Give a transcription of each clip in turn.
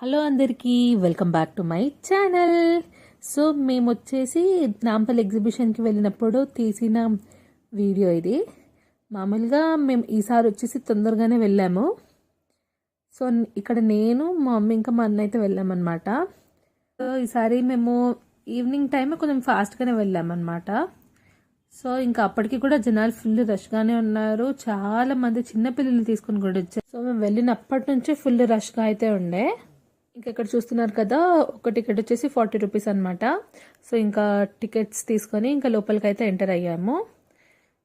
Hello అందరికీ, welcome back to my channel. So మేము వచ్చేసి నాంపల్లి ఎగ్జిబిషన్కి వెళ్ళినప్పుడు తీసిన వీడియో ఇది. మామూలుగా మేము ఈసారి వచ్చేసి తొందరగానే వెళ్ళాము. సో ఇక్కడ నేను, మా మమ్మీ ఇంకా మా అన్న అయితే వెళ్ళామన్నమాట. సో ఈసారి మేము ఈవినింగ్ టైం కొంచెం ఫాస్ట్గానే వెళ్ళామన్నమాట. సో ఇంకా అప్పటికి కూడా జనాలు ఫుల్ రష్గానే ఉన్నారు. చాలా మంది చిన్నపిల్లల్ని తీసుకుని కూడా వచ్చారు. సో మేము వెళ్ళినప్పటి నుంచి ఫుల్ రష్గా అయితే ఉండే. ఇంకా ఇక్కడ చూస్తున్నారు కదా, ఒక టికెట్ వచ్చేసి 40 రూపీస్ అనమాట. సో ఇంకా టికెట్స్ తీసుకొని ఇంకా లోపలికి అయితే ఎంటర్ అయ్యాము.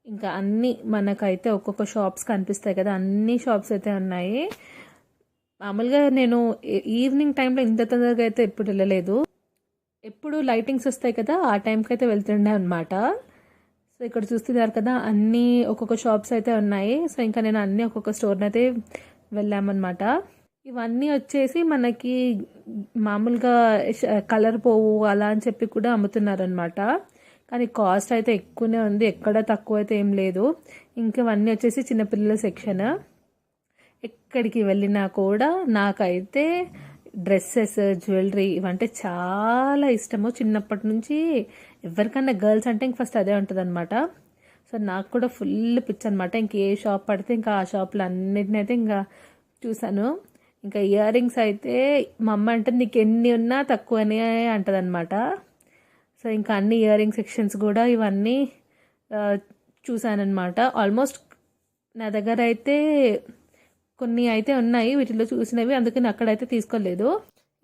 ఇంకా అన్నీ మనకైతే ఒక్కొక్క షాప్స్ కనిపిస్తాయి కదా, అన్ని షాప్స్ అయితే ఉన్నాయి. మామూలుగా నేను ఈవినింగ్ టైంలో ఇంత తొందరగా అయితే ఎప్పుడు వెళ్ళలేదు. ఎప్పుడు లైటింగ్స్ వస్తాయి కదా, ఆ టైంకి అయితే వెళ్తుండే అనమాట. సో ఇక్కడ చూస్తున్నారు కదా, అన్నీ ఒక్కొక్క షాప్స్ అయితే ఉన్నాయి. సో ఇంకా నేను అన్నీ ఒక్కొక్క స్టోర్ని అయితే వెళ్ళామన్నమాట. ఇవన్నీ వచ్చేసి మనకి మామూలుగా కలర్ పోవు అలా అని చెప్పి కూడా అమ్ముతున్నారనమాట. కానీ కాస్ట్ అయితే ఎక్కువనే ఉంది, ఎక్కడ తక్కువ అయితే ఏం లేదు. ఇంకా ఇవన్నీ వచ్చేసి చిన్నపిల్లల సెక్షన్. ఎక్కడికి వెళ్ళినా కూడా నాకైతే డ్రెస్సెస్, జ్యువెలరీ ఇవంటే చాలా ఇష్టము. చిన్నప్పటి నుంచి ఎవరికన్నా గర్ల్స్ అంటే ఇంక ఫస్ట్ అదే ఉంటుంది అనమాట. సో నాకు కూడా ఫుల్ పిచ్చి అనమాట. ఇంక ఏ షాప్ పడితే ఇంకా ఆ షాప్లో అన్నిటిని అయితే ఇంకా చూసాను. ఇంకా ఇయర్ రింగ్స్ అయితే మా అమ్మ అంటే నీకు ఎన్ని ఉన్నా తక్కువనే అంటది అనమాట. సో ఇంకా అన్ని ఇయర్ రింగ్ సెక్షన్స్ కూడా ఇవన్నీ చూసానమాట. ఆల్మోస్ట్ నా దగ్గర అయితే కొన్ని అయితే ఉన్నాయి వీటిలో చూసినవి, అందుకని అక్కడైతే తీసుకోలేదు.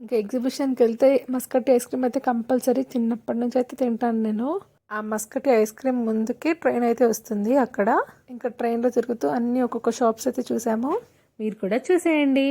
ఇంకా ఎగ్జిబిషన్కి వెళ్తే మస్కటి ఐస్ క్రీమ్ అయితే కంపల్సరీ చిన్నప్పటి నుంచి అయితే తింటాను నేను. ఆ మస్కటి ఐస్ క్రీమ్ ముందుకి ట్రైన్ అయితే వస్తుంది అక్కడ. ఇంకా ట్రైన్లో తిరుగుతూ అన్ని ఒక్కొక్క షాప్స్ అయితే చూసాము. మీరు కూడా చూసేయండి.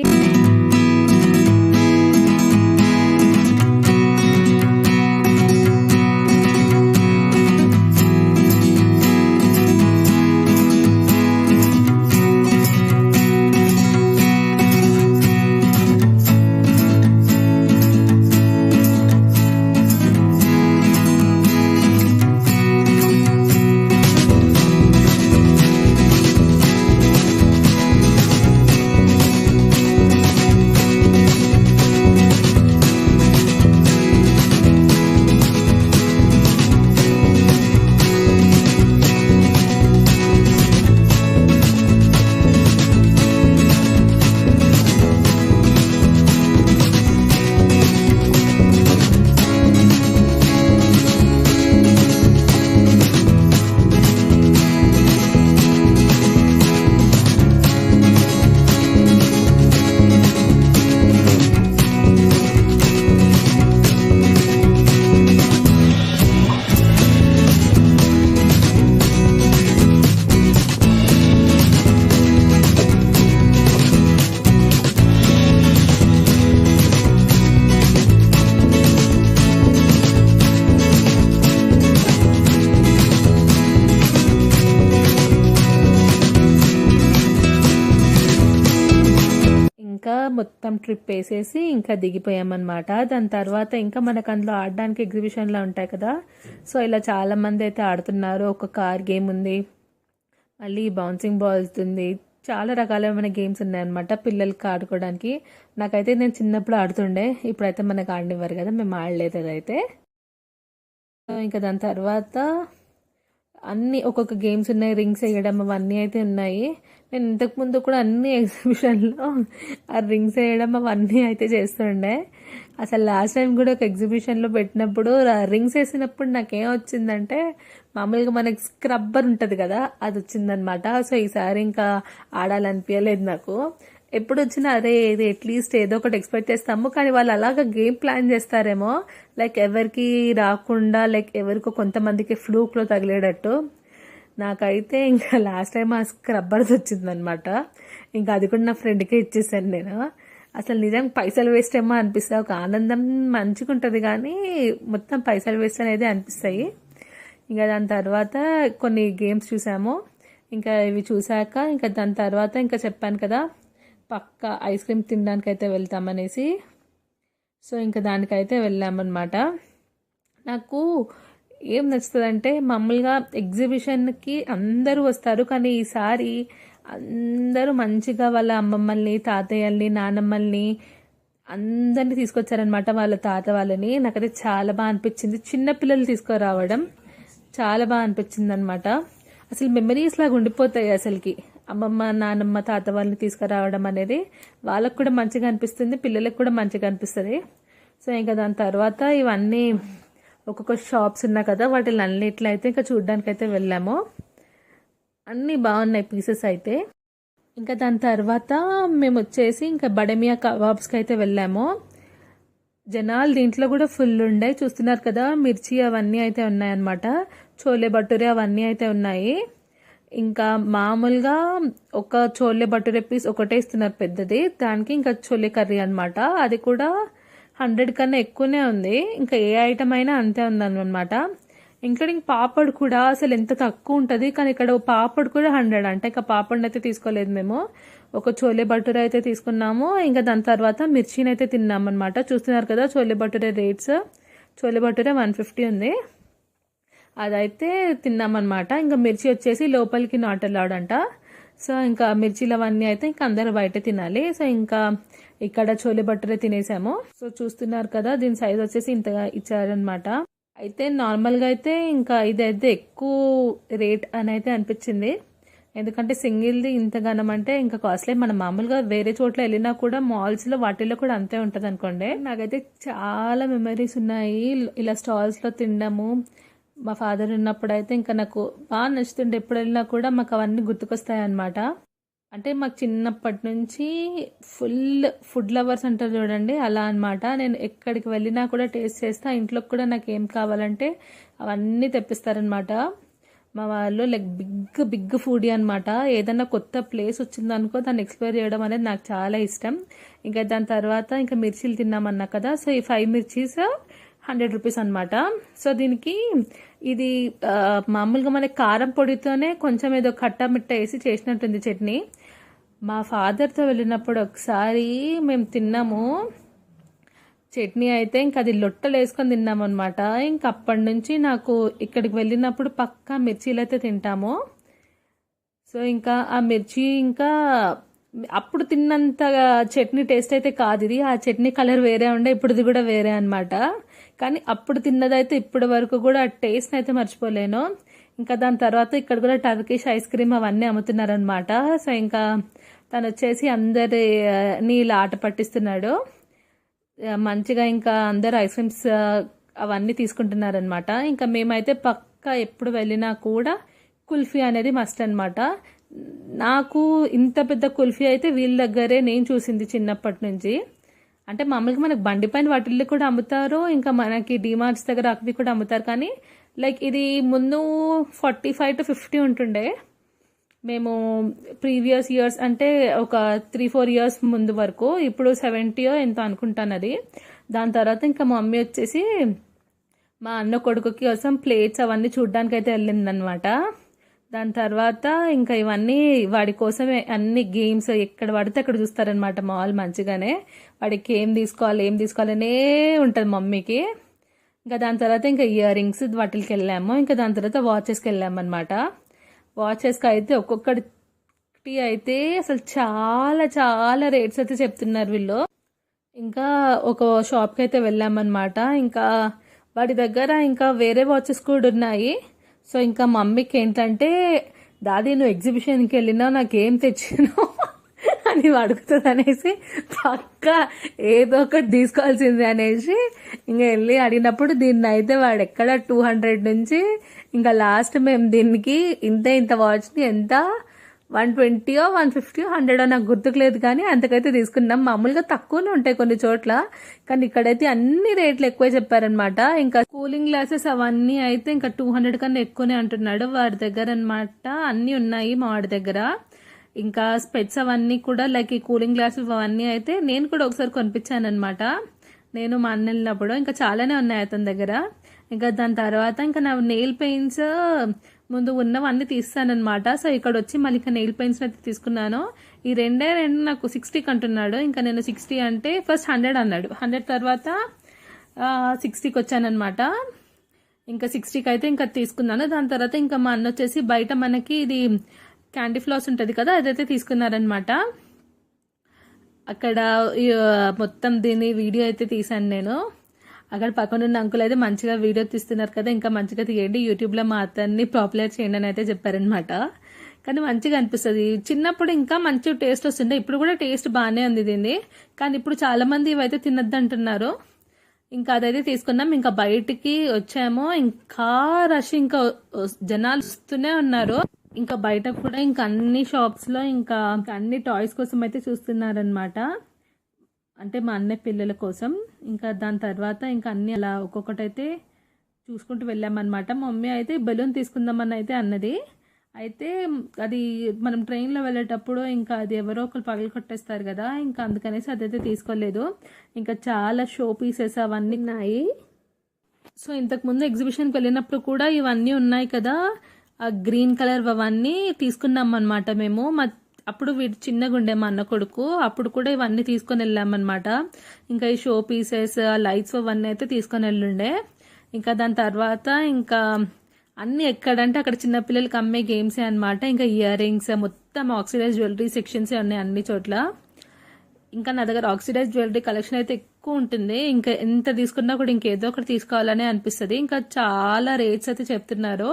ఇంకా మొత్తం ట్రిప్ వేసేసి ఇంకా దిగిపోయామన్నమాట. దాని తర్వాత ఇంకా మనకు అందులో ఆడడానికి ఎగ్జిబిషన్లో ఉంటాయి కదా, సో ఇలా చాలా మంది అయితే ఆడుతున్నారు. ఒక కార్ గేమ్ ఉంది, మళ్ళీ బౌన్సింగ్ బాల్స్ ఉంది, చాలా రకాలైన గేమ్స్ ఉన్నాయన్నమాట పిల్లలకి ఆడుకోవడానికి. నాకైతే నేను చిన్నప్పుడు ఆడుతుండే, ఇప్పుడైతే మనకు ఆడనివ్వరు కదా, మేము ఆడలేదు అదైతే. ఇంకా దాని తర్వాత అన్నీ ఒక్కొక్క గేమ్స్ ఉన్నాయి, రింగ్స్ వేయడం అవన్నీ అయితే ఉన్నాయి. నేను ఇంతకుముందు కూడా అన్ని ఎగ్జిబిషన్లో ఆ రింగ్స్ వేయడం అవన్నీ అయితే చేస్తుండే. అసలు లాస్ట్ టైం కూడా ఒక ఎగ్జిబిషన్లో పెట్టినప్పుడు రింగ్స్ వేసినప్పుడు నాకేం వచ్చిందంటే, మామూలుగా మనకి స్క్రబ్బర్ ఉంటుంది కదా, అది వచ్చిందనమాట. సో ఈసారి ఇంకా ఆడాలనిపించలేదు నాకు. ఎప్పుడు వచ్చినా అదే ఇది అట్లీస్ట్ ఏదో ఒకటి ఎక్స్పెక్ట్ చేస్తాము, కానీ వాళ్ళు అలాగా గేమ్ ప్లాన్ చేస్తారేమో, లైక్ ఎవరికి రాకుండా, లైక్ ఎవరికో కొంతమందికి ఫ్లూక్లో తగిలేటట్టు. నాకైతే ఇంకా లాస్ట్ టైం ఆ స్క్రబ్బర్స్ వచ్చిందనమాట. ఇంకా అది కూడా నా ఫ్రెండ్కే ఇచ్చేసాను నేను. అసలు నిజంగా పైసలు వేస్ట్ ఏమో అనిపిస్తాయి. ఒక ఆనందం మంచిగా ఉంటుంది కానీ మొత్తం పైసలు వేస్ట్ అనేది అనిపిస్తాయి. ఇంకా దాని తర్వాత కొన్ని గేమ్స్ చూసాము. ఇంకా ఇవి చూసాక ఇంకా దాని తర్వాత ఇంకా చెప్పాను కదా, పక్క ఐస్ క్రీమ్ తినడానికి అయితే వెళ్తామనేసి. సో ఇంకా దానికైతే వెళ్ళామన్నమాట. నాకు ఏం నచ్చుతుందంటే, మామూలుగా ఎగ్జిబిషన్కి అందరూ వస్తారు, కానీ ఈసారి అందరూ మంచిగా వాళ్ళ అమ్మమ్మల్ని, తాతయ్యల్ని, నానమ్మల్ని అందరినీ తీసుకొచ్చారనమాట వాళ్ళ తాత వాళ్ళని. నాకైతే చాలా బాగా అనిపించింది, చిన్న పిల్లలు తీసుకురావడం చాలా బాగా అనిపించింది అనమాట. అసలు మెమరీస్ లాగా ఉండిపోతాయి అసలుకి. అమ్మమ్మ నానమ్మ తాత వాళ్ళని తీసుకురావడం అనేది వాళ్ళకు కూడా మంచిగా అనిపిస్తుంది, పిల్లలకు కూడా మంచిగా అనిపిస్తుంది. సో ఇంకా దాని తర్వాత ఇవన్నీ ఒక్కొక్క షాప్స్ ఉన్నాయి కదా, వాటిని అన్నిట్లో అయితే ఇంకా చూడడానికి అయితే వెళ్ళాము. అన్నీ బాగున్నాయి పీసెస్ అయితే. ఇంకా దాని తర్వాత మేము వచ్చేసి ఇంకా బడమియా కబాబ్స్కి అయితే వెళ్ళాము. జనాలు దీంట్లో కూడా ఫుల్ ఉండే, చూస్తున్నారు కదా, మిర్చి అవన్నీ అయితే ఉన్నాయన్నమాట. చోలే భటూరే అవన్నీ అయితే ఉన్నాయి. ఇంకా మామూలుగా ఒక చోలే భటూరే పీస్ ఒకటే ఇస్తున్నారు పెద్దది, దానికి ఇంకా చోలే కర్రీ అనమాట. అది కూడా 100 కన్నా ఎక్కువనే ఉంది. ఇంకా ఏ ఐటమ్ అయినా అంతే ఉందన్నమాట. ఇంక్లూడింగ్ పాపడ్ కూడా అసలు ఎంత తక్కువ ఉంటుంది, కానీ ఇక్కడ పాపడ్ కూడా 100 అంట. ఇంకా పాపడ్ని అయితే తీసుకోలేదు మేము, ఒక చోలే భటూరే అయితే తీసుకున్నాము. ఇంకా దాని తర్వాత మిర్చిని అయితే తిన్నామన్నమాట. చూస్తున్నారు కదా చోలే భటూరే రేట్స్. చోలే భటూరే 150 ఉంది, అదైతే తిన్నామన్నమాట. ఇంకా మిర్చి వచ్చేసి లోపలికి నాట్ అలౌడ్ అంట. సో ఇంకా మిర్చీలు అవన్నీ అయితే ఇంకా అందరూ బయట తినాలి. సో ఇంకా ఇక్కడ చోలే భటూరే తినేసాము. సో చూస్తున్నారు కదా, దీని సైజ్ వచ్చేసి ఇంతగా ఇచ్చారనమాట. అయితే నార్మల్గా అయితే ఇంకా ఇదైతే ఎక్కువ రేట్ అని అయితే అనిపించింది, ఎందుకంటే సింగిల్ది ఇంతగానం అంటే ఇంకా కాస్ట్లీ. మనం మామూలుగా వేరే చోట్ల వెళ్ళినా కూడా మాల్స్లో వాటిల్లో కూడా అంతే ఉంటుంది అనుకోండి. నాకైతే చాలా మెమరీస్ ఉన్నాయి ఇలా స్టాల్స్లో తినడము. మా ఫాదర్ ఉన్నప్పుడు అయితే ఇంకా నాకు బాగా నచ్చుతుండే, ఎప్పుడు వెళ్ళినా కూడా మాకు అవన్నీ గుర్తుకొస్తాయి అన్నమాట. అంటే మాకు చిన్నప్పటి నుంచి ఫుల్ ఫుడ్ లవర్స్ అంటారు చూడండి, అలా అనమాట. నేను ఎక్కడికి వెళ్ళినా కూడా టేస్ట్ చేస్తా, ఇంట్లోకి కూడా నాకు ఏం కావాలంటే అవన్నీ తెప్పిస్తారనమాట మా వాళ్ళు. లైక్ బిగ్ ఫుడీ అనమాట. ఏదన్నా కొత్త ప్లేస్ వచ్చిందనుకో దాన్ని ఎక్స్ప్లోర్ చేయడం అనేది నాకు చాలా ఇష్టం. ఇంకా దాని తర్వాత ఇంకా మిర్చీలు తిన్నామన్నా కదా, సో ఈ 5 మిర్చీస్ 100 రూపీస్ అనమాట. సో దీనికి ఇది మామూలుగా మనకి కారం పొడితోనే కొంచెం ఏదో కట్ట మిట్ట వేసి చేసినట్టుంది చట్నీ. మా ఫాదర్తో వెళ్ళినప్పుడు ఒకసారి మేము తిన్నాము చట్నీ అయితే, ఇంకా అది లొట్టలు వేసుకొని తిన్నాము అనమాట. ఇంక అప్పటి నుంచి నాకు ఇక్కడికి వెళ్ళినప్పుడు పక్కా మిర్చీలు అయితే తింటాము. సో ఇంకా ఆ మిర్చి ఇంకా అప్పుడు తిన్నంత చట్నీ టేస్ట్ అయితే కాదు ఇది. ఆ చట్నీ కలర్ వేరే ఉండే, ఇప్పుడుది కూడా వేరే అనమాట. కానీ అప్పుడు తిన్నదైతే ఇప్పటి వరకు కూడా ఆ టేస్ట్ అయితే మర్చిపోలేను. ఇంకా దాని తర్వాత ఇక్కడ కూడా టర్కిష్ ఐస్ క్రీమ్ అవన్నీ అమ్ముతున్నారనమాట. సో ఇంకా తను వచ్చేసి అందరినీ ఇలా ఆట పట్టిస్తున్నాడు మంచిగా. ఇంకా అందరు ఐస్ క్రీమ్స్ అవన్నీ తీసుకుంటున్నారనమాట. ఇంకా మేమైతే పక్కా ఎప్పుడు వెళ్ళినా కూడా కుల్ఫీ అనేది మస్ట్ అనమాట. నాకు ఇంత పెద్ద కుల్ఫీ అయితే వీళ్ళ దగ్గరే నేను చూసింది చిన్నప్పటి నుంచి. అంటే మామూలుగా మనకు బండి పైన వాటిల్లో కూడా అమ్ముతారు, ఇంకా మనకి డిమార్ట్స్ దగ్గర అవి కూడా అమ్ముతారు. కానీ లైక్ ఇది ముందు 45 to 50 ఉంటుండే. మేము ప్రీవియస్ ఇయర్స్ అంటే ఒక 3-4 ఇయర్స్ ముందు వరకు, ఇప్పుడు 70 ఎంతో అనుకుంటాను అది. దాని తర్వాత ఇంకా మా మమ్మీ వచ్చేసి మా అన్న కొడుకుకి కోసం ప్లేట్స్ అవన్నీ చూడ్డానికి అయితే వెళ్ళిందనమాట. దాని తర్వాత ఇంకా ఇవన్నీ వాడి కోసమే అన్ని గేమ్స్ ఎక్కడ పడితే అక్కడ చూస్తారనమాట మాల్ మంచిగానే. వాడికి ఏం తీసుకోవాలనే ఉంటుంది మమ్మీకి. ఇంకా దాని తర్వాత ఇంకా ఇయర్ రింగ్స్ వాటికి వెళ్ళాము. ఇంకా దాని తర్వాత వాచెస్కి వెళ్ళాము అనమాట. వాచెస్కి అయితే ఒక్కొక్కటి అయితే అసలు చాలా చాలా రేట్స్ అయితే చెప్తున్నారు వీళ్ళు. ఇంకా ఒక షాప్కి అయితే వెళ్ళామన్నమాట. ఇంకా వాడి దగ్గర ఇంకా వేరే వాచెస్ కూడా ఉన్నాయి. సో ఇంకా మమ్మీకి ఏంటంటే, దాది నువ్వు ఎగ్జిబిషన్కి వెళ్ళినా నాకేం తెచ్చినావు అని అడుగుతుంది అనేసి పక్కా ఏదో ఒకటి తీసుకోవాల్సిందే అనేసి ఇంకా వెళ్ళి అడిగినప్పుడు దీన్ని అయితే వాడు ఎక్కడ 200 నుంచి ఇంకా లాస్ట్ మేము దీనికి ఇంత వాచ్ని ఎంత 120 150 100 నాకు గుర్తుకులేదు, కానీ అంతకైతే తీసుకున్నాం. మామూలుగా తక్కువనే ఉంటాయి కొన్ని చోట్ల, కానీ ఇక్కడైతే అన్ని రేట్లు ఎక్కువే చెప్పారనమాట. ఇంకా కూలింగ్ గ్లాసెస్ అవన్నీ అయితే ఇంకా 200 కన్నా ఎక్కువనే అంటున్నాడు వాడి దగ్గర అనమాట. అన్నీ ఉన్నాయి మా వాడి దగ్గర. ఇంకా స్పెట్స్ అవన్నీ కూడా లైక్ ఈ కూలింగ్ గ్లాసెస్ అవన్నీ అయితే నేను కూడా ఒకసారి కొనిపించాను అనమాట, నేను మా అన్న వెళ్ళినప్పుడు. ఇంకా చాలానే ఉన్నాయి అతని దగ్గర. ఇంకా దాని తర్వాత ఇంకా నా నెయిల్ పెయింట్స్ ముందు ఉన్నవన్నీ తీస్తానమాట. సో ఇక్కడ వచ్చి మళ్ళీ ఇంకా నెయిల్ పెయింట్స్ అయితే తీసుకున్నాను. ఈ రెండు నాకు 60 అంటున్నాడు. ఇంకా నేను 60 అంటే ఫస్ట్ 100 అన్నాడు, 100 తర్వాత 60కి వచ్చానమాట. ఇంకా 60కి అయితే ఇంకా తీసుకున్నాను. దాని తర్వాత ఇంకా మా అన్న వచ్చేసి బయట మనకి ఇది క్యాండీ ఫ్లాస్ ఉంటుంది కదా, అదైతే తీసుకున్నారనమాట. అక్కడ మొత్తం దీని వీడియో అయితే తీసాను నేను. అక్కడ పక్కన ఉన్న అంకుల్ అయితే మంచిగా వీడియో తీస్తున్నారు కదా, ఇంకా మంచిగా తీయండి, యూట్యూబ్లో మా అతన్ని పాపులర్ చేయండి అని అయితే చెప్పారనమాట. కానీ మంచిగా అనిపిస్తుంది. చిన్నప్పుడు ఇంకా మంచి టేస్ట్ వస్తుండే, ఇప్పుడు కూడా టేస్ట్ బాగానే ఉంది దీన్ని. కానీ ఇప్పుడు చాలా మంది ఇవైతే తినద్దు అంటున్నారు. ఇంకా అదైతే తీసుకున్నాం. ఇంకా బయటికి వచ్చాము, ఇంకా రష్, ఇంకా జనాలు వస్తూనే ఉన్నారు. ఇంకా బయట కూడా ఇంకా అన్ని షాప్స్ లో ఇంకా అన్ని టాయ్స్ కోసం అయితే చూస్తున్నారనమాట. అంటే మా అన్నయ్య పిల్లల కోసం. ఇంకా దాని తర్వాత ఇంకా అన్ని అలా ఒక్కొక్కటి అయితే చూసుకుంటూ వెళ్ళామన్నమాట. మా మమ్మీ అయితే బెలూన్ తీసుకుందామని అయితే అన్నది. అయితే అది మనం ట్రైన్లో వెళ్ళేటప్పుడు ఇంకా అది ఎవరో ఒకరు పగలు కొట్టేస్తారు కదా, ఇంకా అందుకనేసి అదైతే తీసుకోలేదు. ఇంకా చాలా షో పీసెస్ అవన్నీ ఉన్నాయి. సో ఇంతకుముందు ఎగ్జిబిషన్కి వెళ్ళినప్పుడు కూడా ఇవన్నీ ఉన్నాయి కదా, ఆ గ్రీన్ కలర్ అవన్నీ తీసుకున్నాం అనమాట మేము. అప్పుడు వీడు చిన్నగా ఉండే మా అన్న కొడుకు, అప్పుడు కూడా ఇవన్నీ తీసుకొని వెళ్ళామన్నమాట. ఇంకా ఈ షో పీసెస్, లైట్స్ అవన్నీ అయితే తీసుకొని వెళ్ళుండే. ఇంకా దాని తర్వాత ఇంకా అన్ని ఎక్కడంటే అక్కడ చిన్నపిల్లలకి అమ్మే గేమ్సే అనమాట. ఇంకా ఇయర్ రింగ్స్, మొత్తం ఆక్సిడైజ్ జ్యువెలరీ సెక్షన్స్ ఉన్నాయి అన్ని చోట్ల. ఇంకా నా దగ్గర ఆక్సిడైజ్ జ్యువెలరీ కలెక్షన్ అయితే ఎక్కువ ఉంటుంది. ఇంకా ఎంత తీసుకున్నా కూడా ఇంకేదో ఒకటి తీసుకోవాలనే అనిపిస్తుంది. ఇంకా చాలా రేట్స్ అయితే చెప్తున్నారు.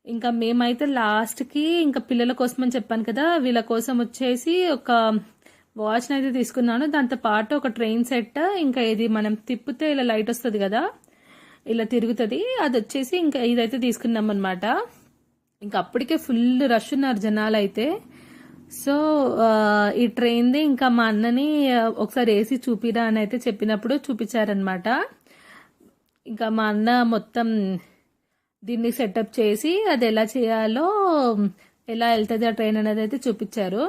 ఇంకా మేమైతే లాస్ట్కి ఇంకా పిల్లల కోసం అని చెప్పాను కదా, వీళ్ళ కోసం వచ్చేసి ఒక వాచ్ని అయితే తీసుకున్నాను. దాంతో పాటు ఒక ట్రైన్ సెట్, ఇంకా ఇది మనం తిప్పితే ఇలా లైట్ వస్తుంది కదా, ఇలా తిరుగుతుంది, అది వచ్చేసి ఇంకా ఇదైతే తీసుకున్నాం అనమాట. ఇంకా అప్పటికే ఫుల్ రష్ ఉన్నారు జనాలు అయితే. సో ఈ ట్రైన్ది ఇంకా మా అన్నని ఒకసారి వేసి చూపిరా అని అయితే చెప్పినప్పుడు చూపించారనమాట. ఇంకా మా అన్న మొత్తం దీన్ని సెటప్ చేసి అది ఎలా చేయాలో, ఎలా వెళ్తుంది ఆ ట్రైన్ అనేది అయితే చూపించారు.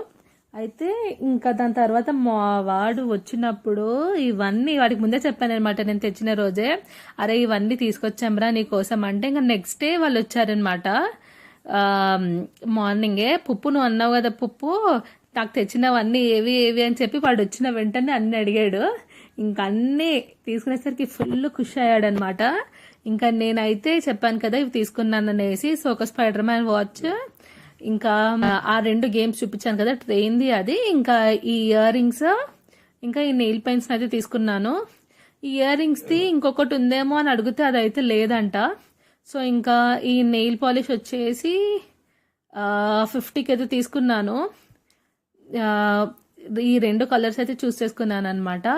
అయితే ఇంకా దాని తర్వాత మా వాడు వచ్చినప్పుడు ఇవన్నీ వాడికి ముందే చెప్పాను అనమాట నేను తెచ్చిన రోజే. అరే ఇవన్నీ తీసుకొచ్చాంరా నీ కోసం అంటే, ఇంకా నెక్స్ట్ డే వాళ్ళు వచ్చారనమాట. మార్నింగే, పుప్పు నువ్వు అన్నావు కదా పుప్పు, నాకు తెచ్చినవన్నీ ఏవి ఏవి అని చెప్పి వాడు వచ్చిన వెంటనే అన్ని అడిగాడు. ఇంకా అన్నీ తీసుకునేసరికి ఫుల్ ఖుషి అయ్యాడనమాట. ఇంకా నేనైతే చెప్పాను కదా ఇవి తీసుకున్నాను అనేసి. సో ఒక స్పైడర్ మ్యాన్ వాచ్, ఇంకా ఆ 2 గేమ్స్ చూపించాను కదా ట్రైన్ది అది, ఇంకా ఈ ఇయర్ రింగ్స్, ఇంకా ఈ నెయిల్ పెయింట్స్ అయితే తీసుకున్నాను. ఈ ఇయర్ రింగ్స్ది ఇంకొకటి ఉందేమో అని అడిగితే అదైతే లేదంట. సో ఇంకా ఈ నెయిల్ పాలిష్ వచ్చేసి 50కి అయితే తీసుకున్నాను. ఈ 2 కలర్స్ అయితే చూస్ చేసుకున్నాను అనమాట.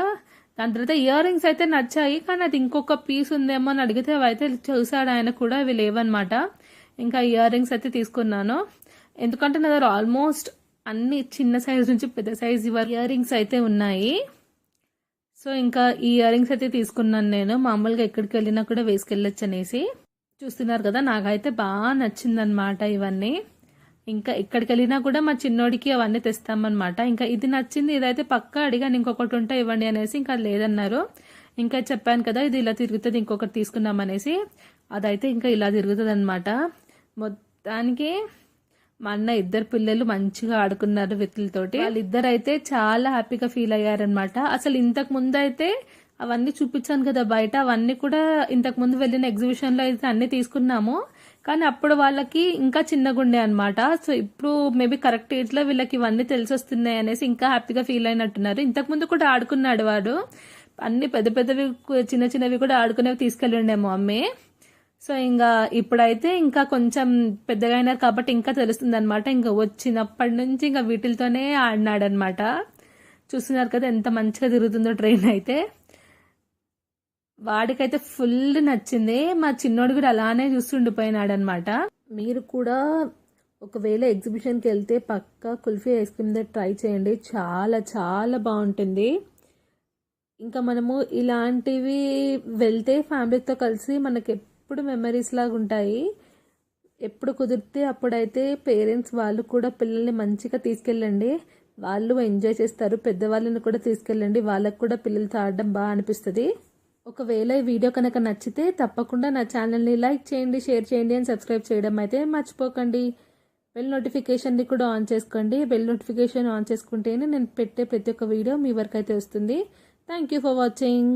దాని తర్వాత ఇయర్ రింగ్స్ అయితే నచ్చాయి, కానీ అది ఇంకొక పీస్ ఉందేమో అని అడిగితే అవి అయితే చూసాడు ఆయన కూడా, అవి లేవన్నమాట. ఇంకా ఇయర్ రింగ్స్ అయితే తీసుకున్నాను. ఎందుకంటే నా దగ్గర ఆల్మోస్ట్ అన్ని చిన్న సైజ్ నుంచి పెద్ద సైజ్ ఇయర్ రింగ్స్ అయితే ఉన్నాయి. సో ఇంకా ఈ ఇయర్ రింగ్స్ అయితే తీసుకున్నాను నేను. మామూలుగా ఎక్కడికి వెళ్ళినా కూడా వేసుకెళ్ళొచ్చు అనేసి. చూస్తున్నారు కదా, నాకైతే బాగా నచ్చిందనమాట ఇవన్నీ. ఇంకా ఎక్కడికి వెళ్ళినా కూడా మా చిన్నోడికి అవన్నీ తెస్తామన్నమాట. ఇంకా ఇది నచ్చింది, ఇదైతే పక్కా అడిగాను ఇంకొకటి ఉంటే ఇవ్వండి అనేసి, ఇంకా లేదన్నారు. ఇంకా చెప్పాను కదా ఇది ఇలా తిరుగుతుంది, ఇంకొకటి తీసుకున్నాం అనేసి. అదైతే ఇంకా ఇలా తిరుగుతుంది అనమాట. మొత్తానికి మా అన్న 2 పిల్లలు మంచిగా ఆడుకున్నారు వీటితోటి. వాళ్ళిద్దరు అయితే చాలా హ్యాపీగా ఫీల్ అయ్యారనమాట. అసలు ఇంతకు ముందు అయితే అవన్నీ చూపించాను కదా బయట, అవన్నీ కూడా ఇంతకు ముందు వెళ్ళిన ఎగ్జిబిషన్లో అయితే అన్ని తీసుకున్నాము. కానీ అప్పుడు వాళ్ళకి ఇంకా చిన్నగుండే అనమాట. సో ఇప్పుడు మేబీ కరెక్ట్ ఏజ్లో వీళ్ళకి ఇవన్నీ తెలిసి వస్తున్నాయి అనేసి ఇంకా హ్యాపీగా ఫీల్ అయినట్టున్నారు. ఇంతకుముందు కూడా ఆడుకున్నాడు వాడు, అన్ని పెద్ద పెద్దవి చిన్న చిన్నవి కూడా ఆడుకునేవి తీసుకెళ్ళిండే మా మమ్మీ. సో ఇంకా ఇప్పుడైతే ఇంకా కొంచెం పెద్దగా అయినారు కాబట్టి ఇంకా తెలుస్తుంది అనమాట. ఇంకా వచ్చినప్పటి నుంచి ఇంకా వీటితోనే ఆడినాడనమాట. చూస్తున్నారు కదా ఎంత మంచిగా తిరుగుతుందో ట్రైన్ అయితే. వాడికైతే ఫుల్ నచ్చింది. మా చిన్నోడు కూడా అలానే చూస్తుండిపోయినాడు అనమాట. మీరు కూడా ఒకవేళ ఎగ్జిబిషన్కి వెళ్తే పక్కా కుల్ఫీ ఐస్ క్రీమ్ దగ్గర ట్రై చేయండి, చాలా చాలా బాగుంటుంది. ఇంకా మనము ఇలాంటివి వెళ్తే ఫ్యామిలీతో కలిసి మనకి ఎప్పుడు మెమరీస్ లాగా ఉంటాయి. ఎప్పుడు కుదిరితే అప్పుడైతే పేరెంట్స్ వాళ్ళు కూడా పిల్లల్ని మంచిగా తీసుకెళ్ళండి, వాళ్ళు ఎంజాయ్ చేస్తారు. పెద్దవాళ్ళని కూడా తీసుకెళ్ళండి, వాళ్ళకు కూడా పిల్లలతో ఆడడం బాగా అనిపిస్తుంది. ఒకవేళ ఈ వీడియో కనుక నచ్చితే తప్పకుండా నా ఛానల్ని లైక్ చేయండి, షేర్ చేయండి అండ్ సబ్స్క్రైబ్ చేయడం అయితే మర్చిపోకండి. బెల్ నోటిఫికేషన్ని కూడా ఆన్ చేసుకోండి. బెల్ నోటిఫికేషన్ ఆన్ చేసుకుంటేనే నేను పెట్టే ప్రతి ఒక్క వీడియో మీ వరకు అయితే వస్తుంది. Thank you for watching.